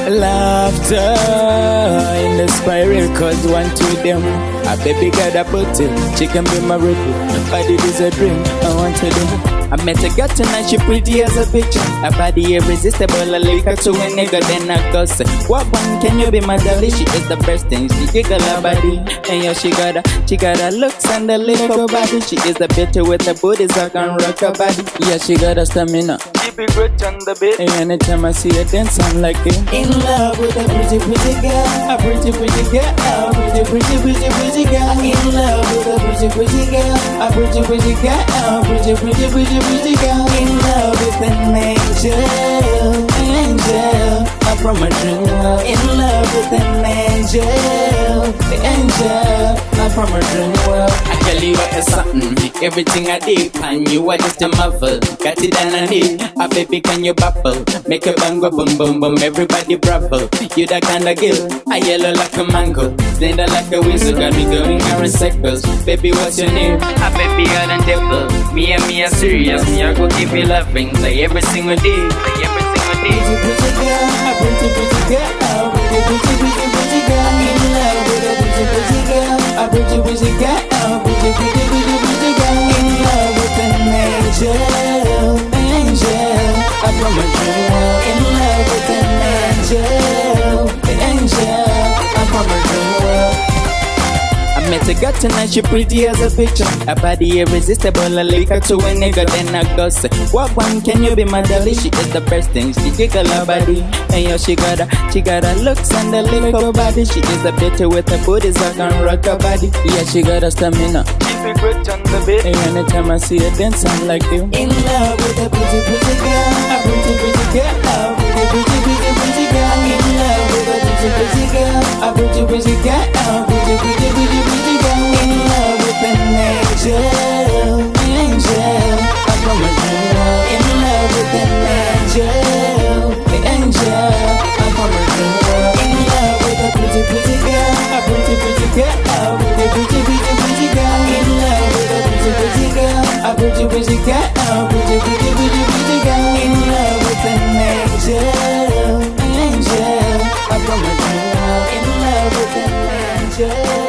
Laughter in the spiral cause one to them. A baby got a booty, she can be my ripple. Body is a dream, I want to do. I met a girl tonight, she pretty as a picture. A body irresistible, a liquor to a nigga, then I go say, what one can you be my dolly? She is the best thing, she jiggle her body. And yeah, she got a looks and a little body. She is the bitch with the booty, so I can rock her body. Yeah, she got a stamina. She be great on the bed. And anytime I see her dance, I'm like it. In love with a pretty, pretty girl. A pretty, pretty girl. A pretty, pretty, pretty, pretty girl. In love with a pretty, pretty girl. A pretty, pretty girl. A pretty, pretty, pretty, pretty girl. In love with an angel. Angel. I'm from a dream world. In love with an angel. The angel. I'm from a dream world. I tell you what is something. Everything I did, and you are just a marvel. Got it and I need. A baby, can you bubble? Make a bang go boom boom boom. Everybody bravo. You that kind of girl. I yellow like a mango. Slender like a whistle. Got me going around circles. Baby, what's your name? A baby got a devil. Me and me are serious. Me I go keep you laughing. Like every single day. Like every single day. Pretty, pretty girl. A pretty, pretty girl. A pretty, pretty, pretty, pretty girl. In love with a pretty, pretty girl. A pretty, pretty girl. A pretty, pretty, pretty, pretty girl. In love with an angel. Angel. I'm from a dream world. In love with an angel. The angel. I'm from a dream world. I met a girl tonight, she pretty as a picture. A body irresistible, a liquor to a nigga, then I go say, what one can you be my dolly? She is the best thing, she jiggle her body. And yo, she got a looks and a little body. She is a bitch with a booty, so I can rock her body. Yeah, she got a stamina. She be great on the bed. And anytime I see her dance, I'm like you. In love with a pretty, pretty girl. A pretty, pretty girl. A pretty, pretty, pretty, pretty girl. In love with a pretty, pretty girl. A pretty, pretty girl. A pretty, pretty, pretty, pretty girl. In love with an angel. Angel. I'm from a dream world. In love with an angel. The angel. I'm from a dream world. In love with a pretty, pretty girl. A pretty, pretty girl. A pretty, pretty, pretty, pretty girl. In love with a pretty, pretty girl. A pretty, pretty girl. A pretty, pretty, pretty, pretty girl. In love with an angel. Angel. I'm from a dream world. In love with an angel.